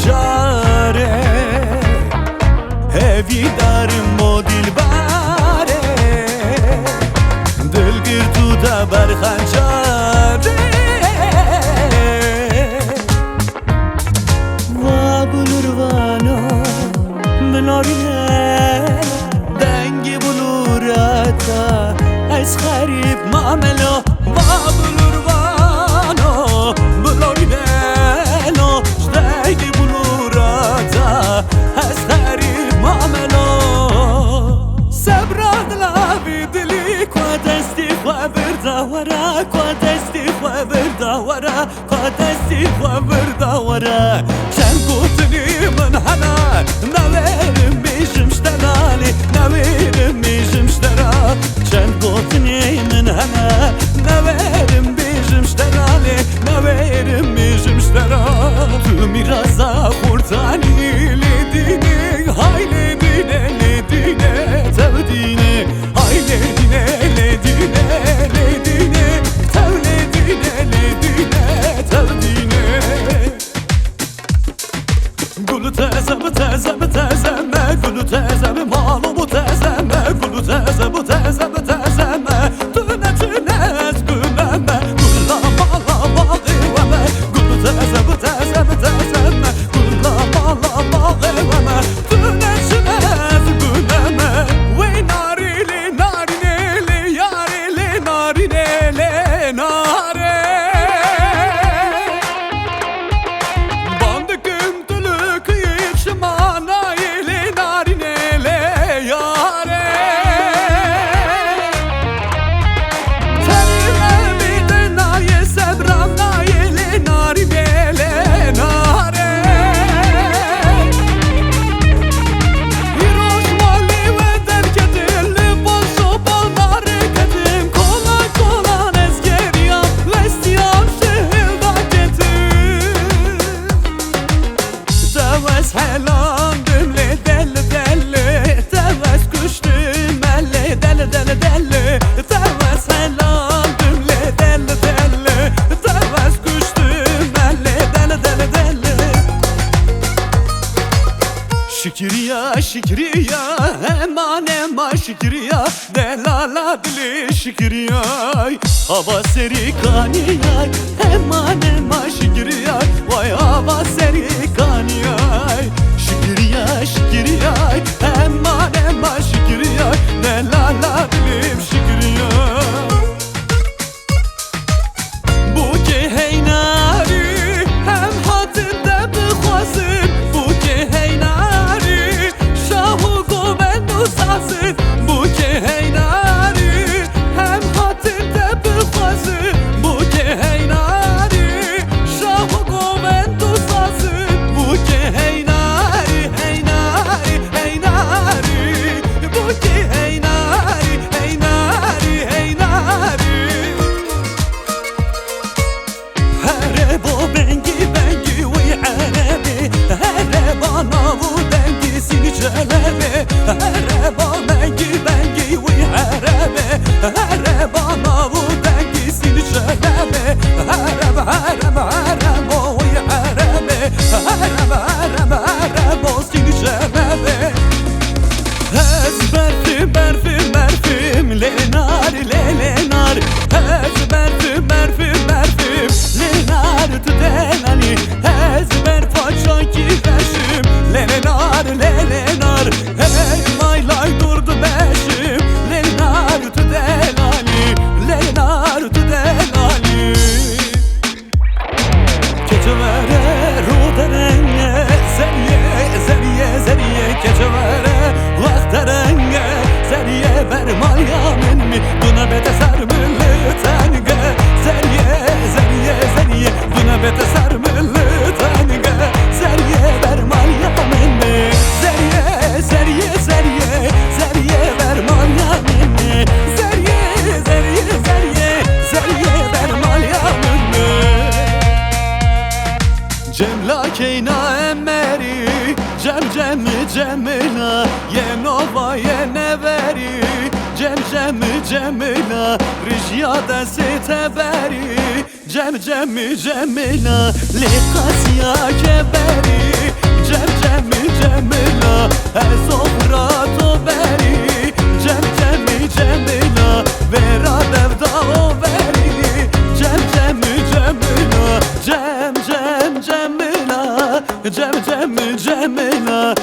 خنجاره هوی دارم و دلبره دلگیر تو دا بر خنجاره و بلوروانو بنارینه دنگی بلوراتا از خریب معاملو و بلوروانو بنارینه دنگی بلوراتا از خریب معاملو صبراد لابی دلی که دستی خواه برداورا که دستی خواه برداورا که دستی خواه برداورا شن گوتنی من هنا نویرم بیشم شترانی نویرم بیشم شترا شن گوتنی من هنا نویرم بیشم شترانی نویرم بیشم شترا تو میرازا خورتانی لیدینی های لیدینه لیدینه تودینه های لیدینه لیدینه لیدینه تو لیدینه لیدینه تودینه گلو تزم تزم تزم گلو تزم مالو تزم گلو تزم تزم تزم تو نتونه از گلم گلا مالا باقی و من گلو تزم تزم تزم گلا مالا باقی و من تو نتونه از گلم وی ناریلی نارینلی یاریلی نارینلی ناره Şükriya şükriya eman eman şükriya delala dili şükriya hava seri kaniyay eman eman şükriya vay hava seri kaniyay şükriya şükriya eman eman şükriya delala dilim şükriya bu ki heynari hem hatırda bıkhwazim bu ki heynari bu ki heynari hem hatırda bıkhwazim bu ki heynari şahı govendu sazim bu ki heynari heynari heynari bu ki heynari heynari heynari herebo bengi bengi ve arabi hereba navu dengi sini celebe hereba bengi bengi ve arabi hereba navu dengi sini celebe hereba hereba herebo ve arabi hereba hereba herebo sini celebe ezberfim berfim berfim lenar lenar ezberfim berfim berfim lenar tudelani ezber façaki reşim lenar lenar hey maylay durdu beşim lenar tudelani lenar tudelani keçevere ruderenge zeriye zeriye zeriye keçevere vakterenge zeriye vermal yamin mi duna bete sarmıllı tenge zeriye zeriye zeriye duna bete sarmıllı tenge zeriye vermal yamin mi zeriye zeriye zeriye zeriye vermal yamin mi zeriye zeriye zeriye zeriye vermal yamin mi cemla keyna emmeri cem cem cemila yenova yeneveri cem cem cemila rişyada seteberi cem cem cemila liqasya keberi Ezofra to beri Cem cemi cemina Vera devda o beri Cem cemi cemina Cem cem cemina Cem cemi cemina